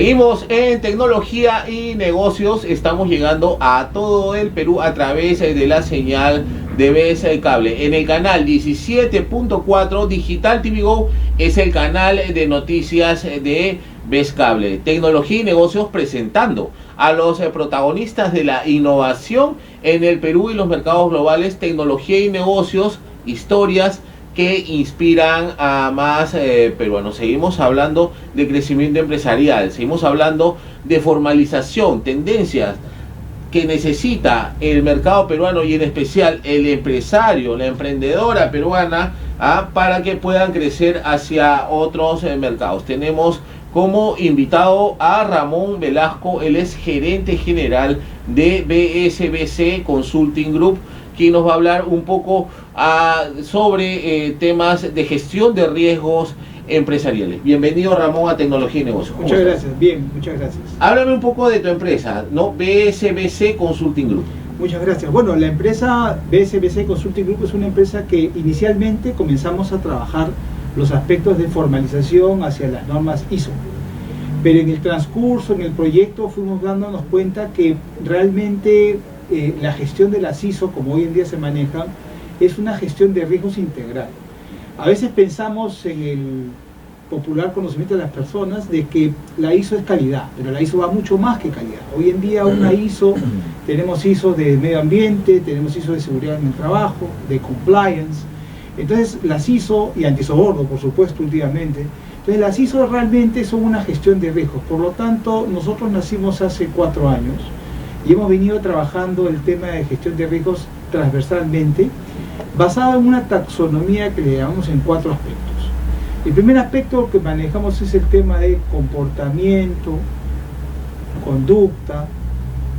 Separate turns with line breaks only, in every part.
Seguimos en tecnología y negocios. Estamos llegando a todo el Perú a través de la señal de BS Cable. En el canal 17.4 Digital TV Go es el canal de noticias de BS Cable. Tecnología y negocios presentando a los protagonistas de la innovación en el Perú y los mercados globales. Tecnología y negocios, historias que inspiran a más peruanos. Seguimos hablando de crecimiento empresarial, seguimos hablando de formalización, tendencias que necesita el mercado peruano y en especial el empresario, la emprendedora peruana, para que puedan crecer hacia otros mercados. Tenemos como invitado a Ramón Velasco, él es gerente general de BSBC Consulting Group, quien nos va a hablar un poco sobre temas de gestión de riesgos empresariales. Bienvenido, Ramón, a Tecnología y Negocios.
Muchas gracias, bien, muchas gracias.
Háblame un poco de tu empresa, ¿no? BSBC Consulting Group.
Muchas gracias. Bueno, la empresa BSBC Consulting Group es una empresa que inicialmente comenzamos a trabajar los aspectos de formalización hacia las normas ISO. Pero en el transcurso, en el proyecto, fuimos dándonos cuenta que realmente la gestión de las ISO, como hoy en día se maneja, es una gestión de riesgos integral. A veces pensamos en el popular conocimiento de las personas de que la ISO es calidad, pero la ISO va mucho más que calidad. Hoy en día una ISO, tenemos ISO de medio ambiente, tenemos ISO de seguridad en el trabajo, de compliance. Entonces las ISO, y antisoborno por supuesto últimamente, entonces las ISO realmente son una gestión de riesgos. Por lo tanto, nosotros nacimos hace 4 años y hemos venido trabajando el tema de gestión de riesgos transversalmente, basado en una taxonomía que le llamamos en 4 aspectos. El primer aspecto que manejamos es el tema de comportamiento, conducta,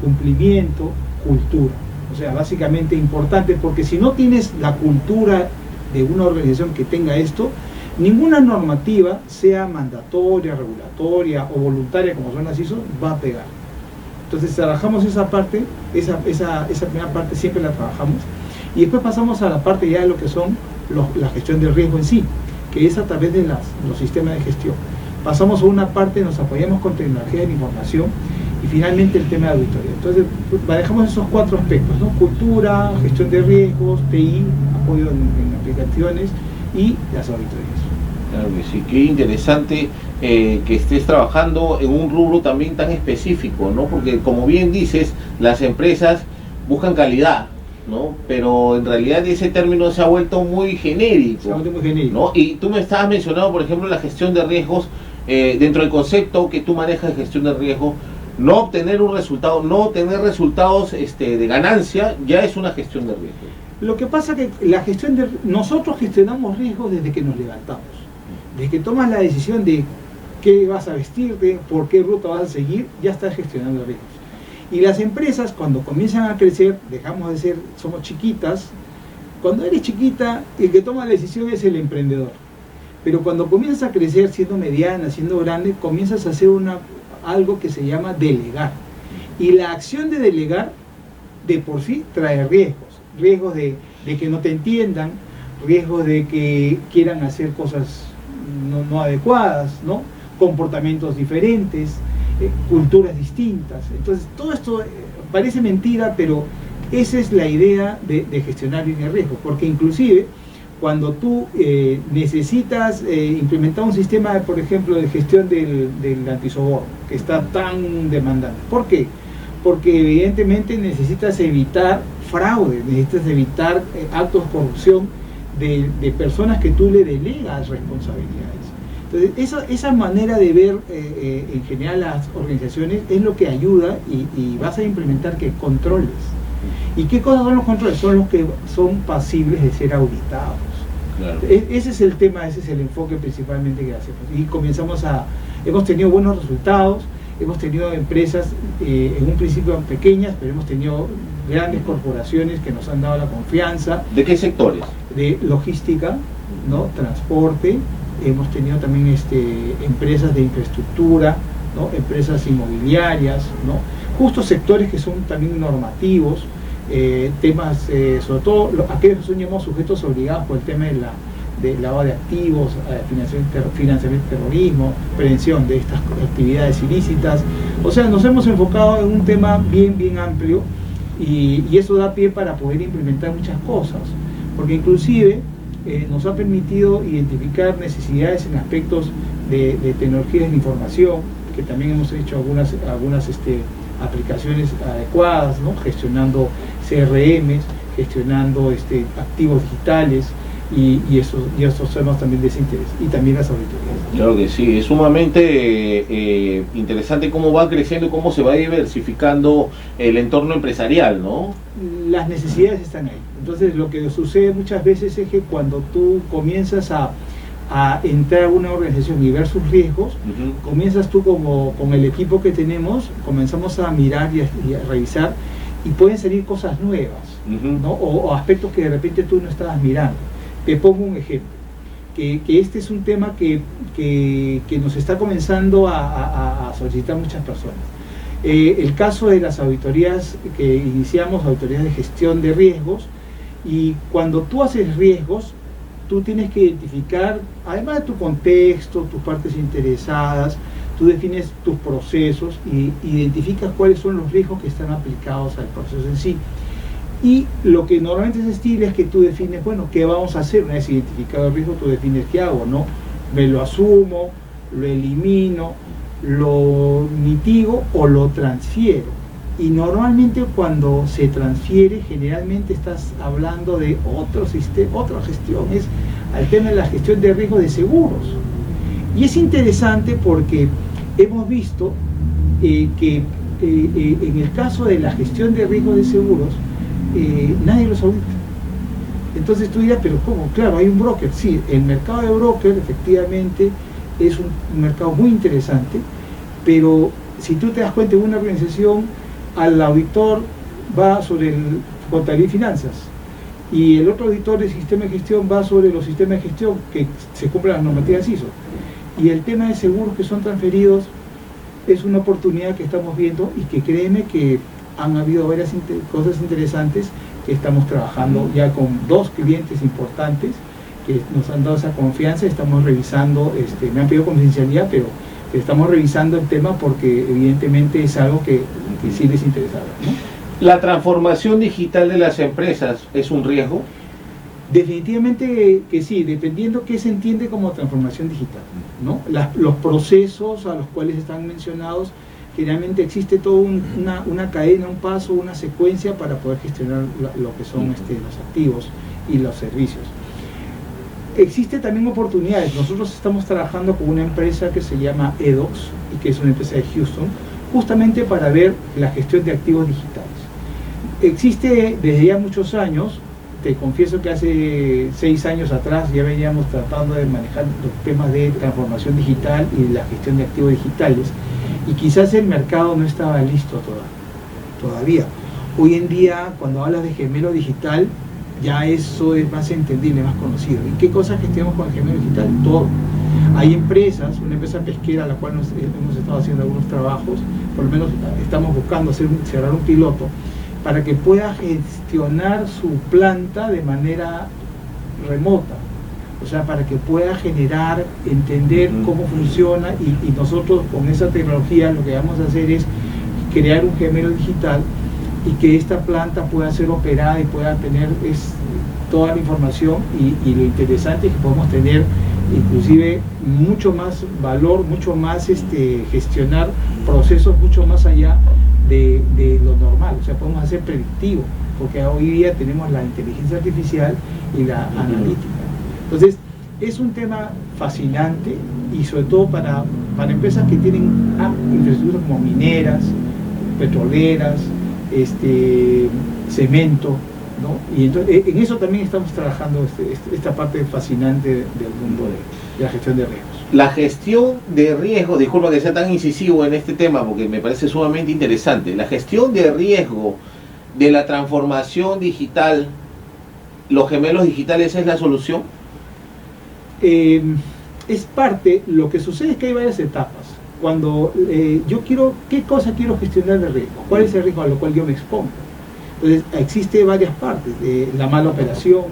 cumplimiento, cultura. O sea, básicamente importante, porque si no tienes la cultura de una organización que tenga esto, ninguna normativa, sea mandatoria, regulatoria o voluntaria como son las ISO, va a pegar. Entonces trabajamos esa parte, esa primera parte siempre la trabajamos, y después pasamos a la parte ya de lo que son la gestión del riesgo en sí, que es a través de los sistemas de gestión. Pasamos a una parte, nos apoyamos con tecnología de la información, y finalmente el tema de auditoría. Entonces manejamos esos 4 aspectos, ¿no? Cultura, gestión de riesgos, TI, apoyo en aplicaciones y las auditorías.
Claro que sí, qué interesante que estés trabajando en un rubro también tan específico, ¿no? Porque como bien dices, las empresas buscan calidad, ¿no? Pero en realidad ese término se ha vuelto muy genérico.
Se ha vuelto muy genérico,
¿no? Y tú me estabas mencionando, por ejemplo, la gestión de riesgos, dentro del concepto que tú manejas de gestión de riesgos, no obtener un resultado, no obtener resultados de ganancia, ya es una gestión de riesgo.
Lo que pasa es que nosotros gestionamos riesgos desde que nos levantamos. Desde que tomas la decisión de qué vas a vestirte, por qué ruta vas a seguir, ya estás gestionando riesgos. Y las empresas, cuando comienzan a crecer, dejamos de ser, somos chiquitas. Cuando eres chiquita, el que toma la decisión es el emprendedor. Pero cuando comienzas a crecer, siendo mediana, siendo grande, comienzas a hacer algo que se llama delegar. Y la acción de delegar, de por sí, trae riesgos. Riesgos de que no te entiendan, riesgos de que quieran hacer cosas no adecuadas, ¿no? Comportamientos diferentes, culturas distintas. Entonces todo esto parece mentira, pero esa es la idea de gestionar bien el riesgo, porque inclusive cuando tú necesitas implementar un sistema, por ejemplo, de gestión del antisoborno, que está tan demandante. ¿Por qué? Porque evidentemente necesitas evitar fraude, necesitas evitar actos de corrupción de personas que tú le delegas responsabilidades. Entonces esa manera de ver en general las organizaciones es lo que ayuda, y vas a implementar que controles. ¿Y qué cosas son los controles? Son los que son pasibles de ser auditados. Claro. Ese es el tema, ese es el enfoque principalmente que hacemos. Y hemos tenido buenos resultados, hemos tenido empresas en un principio pequeñas, pero hemos tenido grandes corporaciones que nos han dado la confianza.
¿De qué sectores?
De logística, ¿no? Transporte, hemos tenido también empresas de infraestructura, ¿no? Empresas inmobiliarias, ¿no? Justo sectores que son también normativos, temas, sobre todo aquellos que son llamados sujetos obligados por el tema de lavado de activos, financiamiento de terrorismo, prevención de estas actividades ilícitas. O sea, nos hemos enfocado en un tema bien amplio y eso da pie para poder implementar muchas cosas, porque inclusive nos ha permitido identificar necesidades en aspectos de tecnologías de información, que también hemos hecho algunas aplicaciones adecuadas, ¿no? Gestionando CRMs, gestionando activos digitales y esos temas también de ese interés, y también las auditorías.
Claro que sí, es sumamente interesante cómo va creciendo, cómo se va diversificando el entorno empresarial, ¿no?
Las necesidades están ahí. Entonces lo que sucede muchas veces es que cuando tú comienzas a entrar a una organización y ver sus riesgos, comienzas tú con el equipo que tenemos, comenzamos a mirar y a revisar, y pueden salir cosas nuevas, ¿no? O aspectos que de repente tú no estabas mirando. Te pongo un ejemplo, que este es un tema que nos está comenzando a solicitar muchas personas. El caso de las auditorías que iniciamos, auditorías de gestión de riesgos, y cuando tú haces riesgos, tú tienes que identificar, además de tu contexto, tus partes interesadas, tú defines tus procesos y identificas cuáles son los riesgos que están aplicados al proceso en sí. Y lo que normalmente se estila es que tú defines, bueno, ¿qué vamos a hacer? Una vez identificado el riesgo, tú defines qué hago, ¿no? Me lo asumo, lo elimino, lo mitigo o lo transfiero. Y normalmente cuando se transfiere, generalmente estás hablando de otras gestiones, al tema de la gestión de riesgo de seguros. Y es interesante porque hemos visto que en el caso de la gestión de riesgo de seguros, nadie los audita. Entonces tú dirás, pero ¿cómo? Claro, hay un broker. Sí, el mercado de broker efectivamente es un mercado muy interesante, pero si tú te das cuenta, en una organización, al auditor va sobre el contabilidad y finanzas, y el otro auditor de sistema de gestión va sobre los sistemas de gestión que se cumplen las normativas ISO, y el tema de seguros que son transferidos es una oportunidad que estamos viendo, y que créeme que han habido varias cosas interesantes que estamos trabajando ya con 2 clientes importantes que nos han dado esa confianza. Estamos revisando, me han pedido confidencialidad, pero estamos revisando el tema porque evidentemente es algo que sí les interesa, ¿no?
¿La transformación digital de las empresas es un riesgo?
Definitivamente que sí, dependiendo qué se entiende como transformación digital, ¿no? Los procesos a los cuales están mencionados, generalmente existe toda una cadena, un paso, una secuencia para poder gestionar lo que son los activos y los servicios. Existe también oportunidades. Nosotros estamos trabajando con una empresa que se llama Edox, y que es una empresa de Houston, justamente para ver la gestión de activos digitales. Existe desde ya muchos años. Te confieso que hace 6 años atrás ya veníamos tratando de manejar los temas de transformación digital y de la gestión de activos digitales, y quizás el mercado no estaba listo todavía. Hoy en día, cuando hablas de gemelo digital, ya eso es más entendible, más conocido. ¿Y qué cosas gestionamos con el gemelo digital? Todo. Hay empresas, una empresa pesquera a la cual hemos estado haciendo algunos trabajos, por lo menos estamos buscando cerrar un piloto, para que pueda gestionar su planta de manera remota, o sea, para que pueda generar, entender cómo funciona, y nosotros con esa tecnología lo que vamos a hacer es crear un gemelo digital, y que esta planta pueda ser operada y pueda tener toda la información, y lo interesante es que podemos tener inclusive mucho más valor, mucho más gestionar procesos mucho más allá de lo normal. O sea, podemos hacer predictivo, porque hoy día tenemos la inteligencia artificial y la analítica. Entonces, es un tema fascinante, y sobre todo para empresas que tienen infraestructuras como mineras, petroleras, cemento, ¿no? Y entonces, en eso también estamos trabajando esta parte fascinante del mundo de la gestión de riesgos.
La gestión de riesgo, disculpa que sea tan incisivo en este tema porque me parece sumamente interesante. La gestión de riesgo de la transformación digital, los gemelos digitales, ¿es la solución?
Es parte. Lo que sucede es que hay varias etapas. Cuando yo quiero, ¿qué cosa quiero gestionar de riesgo? ¿Cuál es el riesgo a lo cual yo me expongo? Entonces, existe varias partes, de la mala operación,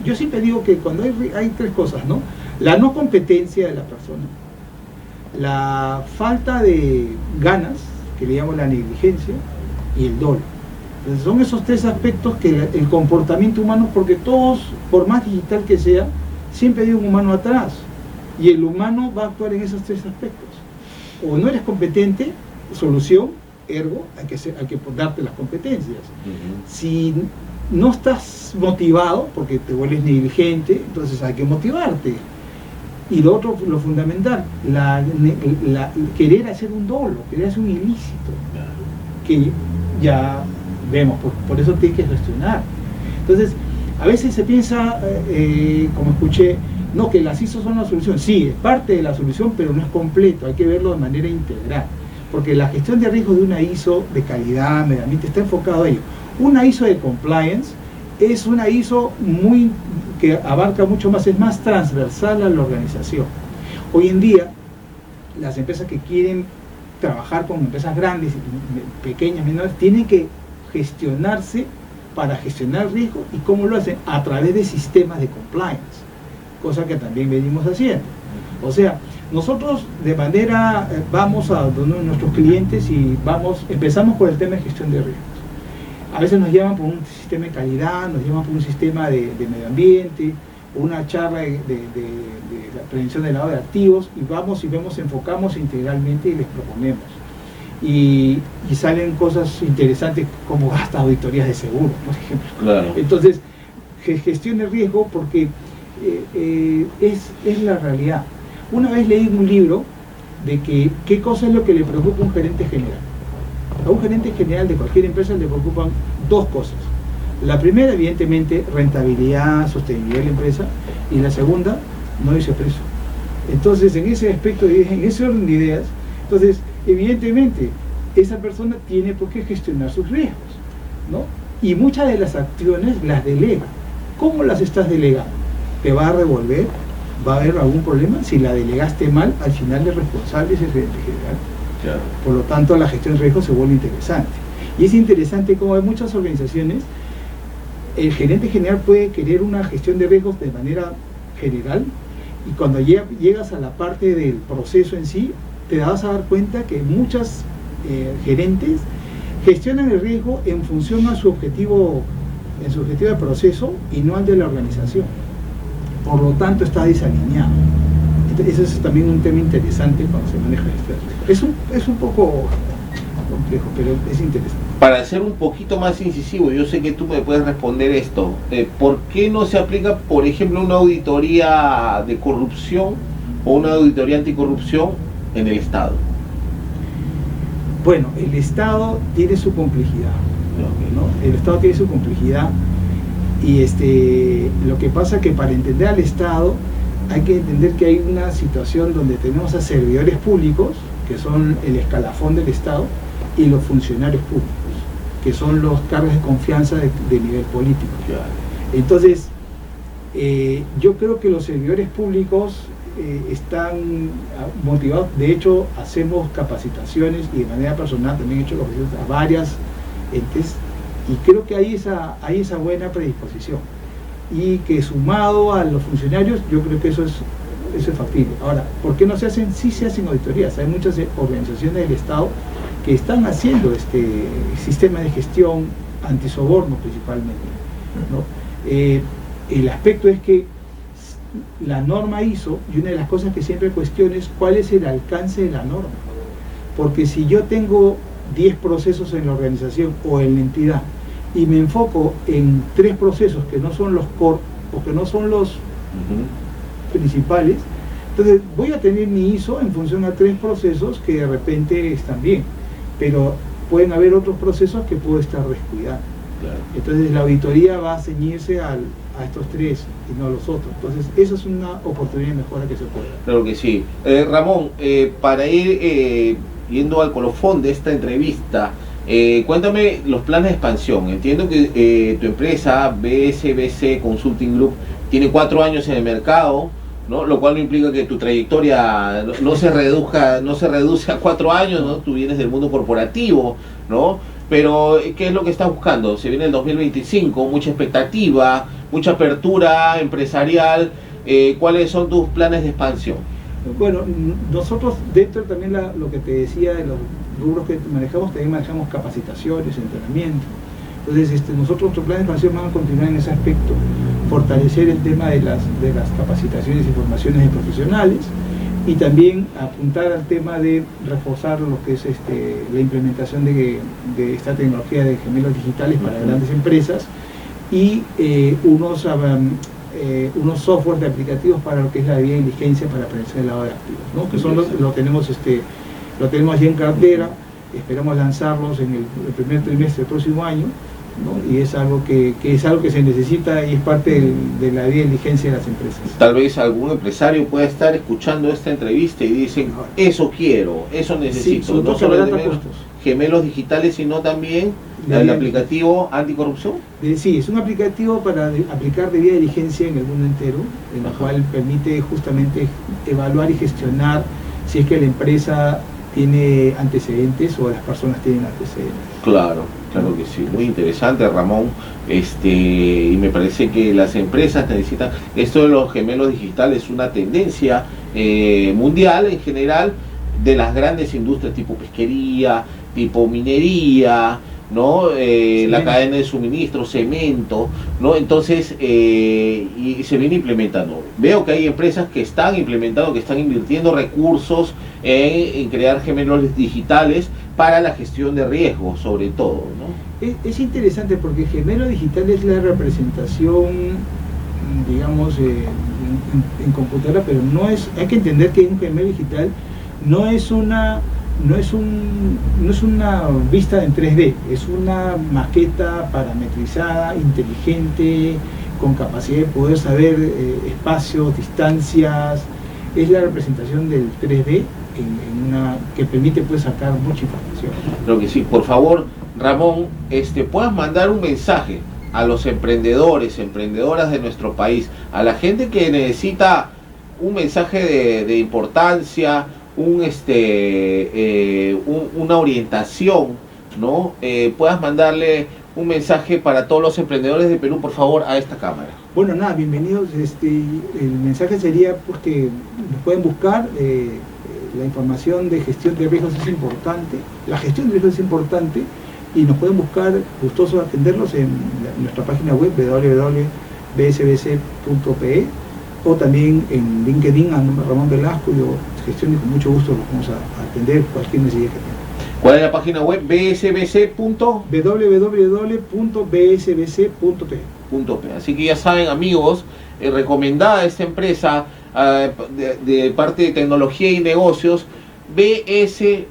yo siempre digo que cuando hay tres cosas, ¿no? La no competencia de la persona, la falta de ganas, que le llamo la negligencia, y el dolo. Entonces son esos tres aspectos que el comportamiento humano, porque todos, por más digital que sea, siempre hay un humano atrás, y el humano va a actuar en esos tres aspectos. O no eres competente, solución, ergo, hay que darte las competencias. Si no estás motivado, porque te vuelves negligente, entonces hay que motivarte. Y lo otro, lo fundamental, querer hacer un dolo, querer hacer un ilícito, que ya vemos, por eso tienes que gestionar. Entonces, a veces se piensa, como escuché, no, que las ISO son la solución. Sí, es parte de la solución, pero no es completo, hay que verlo de manera integral. Porque la gestión de riesgos de una ISO de calidad, medio ambiente, está enfocado a ello. Una ISO de compliance es una ISO que abarca mucho más, es más transversal a la organización. Hoy en día, las empresas que quieren trabajar con empresas grandes, pequeñas, menores, tienen que gestionarse para gestionar riesgo. ¿Y cómo lo hacen? A través de sistemas de compliance, cosa que también venimos haciendo. O sea, nosotros de manera, vamos a nuestros clientes y empezamos por el tema de gestión de riesgos. A veces nos llaman por un sistema de calidad, nos llaman por un sistema de medio ambiente, una charla de la prevención del lavado de activos, y enfocamos integralmente y les proponemos. Y salen cosas interesantes como hasta auditorías de seguro, por ejemplo. Claro. Entonces, gestión de riesgo, porque es la realidad. Una vez leí un libro de qué cosa es lo que le preocupa a un gerente general. A un gerente general de cualquier empresa le preocupan dos cosas. La primera, evidentemente, rentabilidad, sostenibilidad de la empresa, y la segunda, no irse preso. Entonces, en ese aspecto, en ese orden de ideas, entonces, evidentemente, esa persona tiene por qué gestionar sus riesgos, ¿no? Y muchas de las acciones las delega. ¿Cómo las estás delegando? ¿Te va a revolver? ¿Va a haber algún problema? Si la delegaste mal, al final el responsable es el gerente general. Claro. Por lo tanto, la gestión de riesgos se vuelve interesante. Y es interesante cómo hay muchas organizaciones, el gerente general puede querer una gestión de riesgos de manera general, y cuando llegas a la parte del proceso en sí, te vas a dar cuenta que muchas gerentes gestionan el riesgo en función a su objetivo de proceso y no al de la organización. Por lo tanto, está desalineado. Entonces, ese es también un tema interesante cuando se maneja este riesgo. Es un poco complejo, pero es interesante.
Para ser un poquito más incisivo, yo sé que tú me puedes responder esto. ¿Por qué no se aplica, por ejemplo, una auditoría de corrupción o una auditoría anticorrupción en el Estado?
Bueno, el Estado tiene su complejidad, ¿no? El Estado tiene su complejidad, y lo que pasa es que para entender al Estado hay que entender que hay una situación donde tenemos a servidores públicos, que son el escalafón del Estado, y los funcionarios públicos, que son los cargos de confianza de nivel político. Entonces, yo creo que los servidores públicos están motivados. De hecho, hacemos capacitaciones, y de manera personal también he hecho capacitaciones a varias entes, y creo que hay esa buena predisposición, y que sumado a los funcionarios, yo creo que eso es factible. Ahora, ¿por qué no se hacen? Sí se hacen auditorías. Hay muchas organizaciones del Estado que están haciendo este sistema de gestión antisoborno principalmente, ¿no? El aspecto es que la norma ISO, y una de las cosas que siempre cuestiono es cuál es el alcance de la norma, porque si yo tengo 10 procesos en la organización o en la entidad y me enfoco en 3 procesos que no son los core o que no son los principales, entonces voy a tener mi ISO en función a 3 procesos que de repente están bien, pero pueden haber otros procesos que puedo estar descuidando. Claro. Entonces la auditoría va a ceñirse a estos 3 y no a los otros. Entonces esa es una oportunidad de mejora que se puede dar.
Claro que sí. Ramón, para ir yendo al colofón de esta entrevista, cuéntame los planes de expansión. Entiendo que tu empresa BSBC Consulting Group tiene 4 años en el mercado, ¿no? Lo cual no implica que tu trayectoria no se reduce a 4 años, ¿no? Tú vienes del mundo corporativo, ¿no? Pero, ¿qué es lo que estás buscando? Se viene el 2025, mucha expectativa, mucha apertura empresarial. ¿Cuáles son tus planes de expansión?
Bueno, nosotros dentro también lo que te decía de los rubros que manejamos, también manejamos capacitaciones, entrenamiento. Entonces, nosotros nuestros planes de expansión van a continuar en ese aspecto, fortalecer el tema de las capacitaciones y formaciones de profesionales, y también apuntar al tema de reforzar lo que es la implementación de esta tecnología de gemelos digitales para grandes empresas, y unos software de aplicativos para lo que es la debida diligencia para prevención del lavado de activos, ¿no? Que son lo tenemos ya en cartera, esperamos lanzarlos en el primer trimestre del próximo año, ¿no? Y es algo que se necesita y es parte de la debida diligencia de las empresas.
Tal vez algún empresario pueda estar escuchando esta entrevista y dicen, eso quiero, eso necesito,
sí,
no solo gemelos digitales, sino también el aplicativo anticorrupción.
Sí, es un aplicativo para aplicar debida diligencia en el mundo entero, en el cual permite justamente evaluar y gestionar si es que la empresa tiene antecedentes o las personas tienen antecedentes.
Claro que sí, muy interesante, Ramón. Y me parece que las empresas necesitan esto de los gemelos digitales, una tendencia mundial en general, de las grandes industrias tipo pesquería, tipo minería, ¿no? La cadena de suministro, cemento, ¿no? Entonces, y se viene implementando. Veo que hay empresas que están implementando, que están invirtiendo recursos en crear gemelos digitales para la gestión de riesgos, sobre todo, ¿no?
Es interesante porque gemelo digital es la representación, digamos, en computadora, pero no es, hay que entender que un gemelo digital no es una vista en 3D, es una maqueta parametrizada, inteligente, con capacidad de poder saber espacios, distancias. Es la representación del 3D que permite pues sacar mucha información.
Creo que sí. Por favor, Ramón, puedas mandar un mensaje a los emprendedores, emprendedoras de nuestro país, a la gente que necesita un mensaje de importancia, una orientación, ¿no? Puedas mandarle un mensaje para todos los emprendedores de Perú, por favor, a esta cámara.
Bueno, nada, bienvenidos. El mensaje sería pues que nos pueden buscar. La información de gestión de riesgos es importante, la gestión de riesgos es importante, y nos pueden buscar, gustosos de atenderlos en nuestra página web www.bsbc.pe, o también en LinkedIn a nombre de Ramón Velasco. Yo gestiono y con mucho gusto los vamos a atender cualquier necesidad que tengan.
¿Cuál es la página web?
www.bsbc.pe.
Así que ya saben, amigos, recomendada esta empresa de parte de tecnología y negocios, bsbc.p,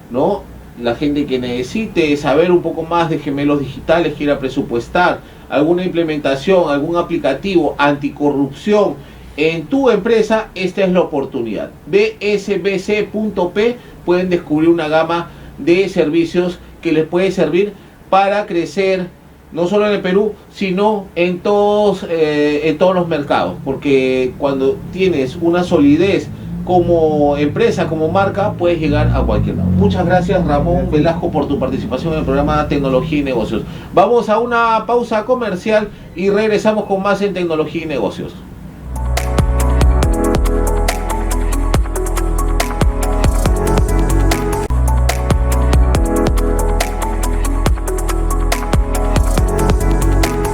¿no? La gente que necesite saber un poco más de gemelos digitales, quiera presupuestar alguna implementación, algún aplicativo anticorrupción en tu empresa, esta es la oportunidad. bsbc.p, pueden descubrir una gama de servicios que les puede servir para crecer, no solo en el Perú, sino en todos los mercados, porque cuando tienes una solidez como empresa, como marca, puedes llegar a cualquier lado. Muchas gracias, Ramón Velasco, por tu participación en el programa Tecnología y Negocios. Vamos a una pausa comercial y regresamos con más en Tecnología y Negocios.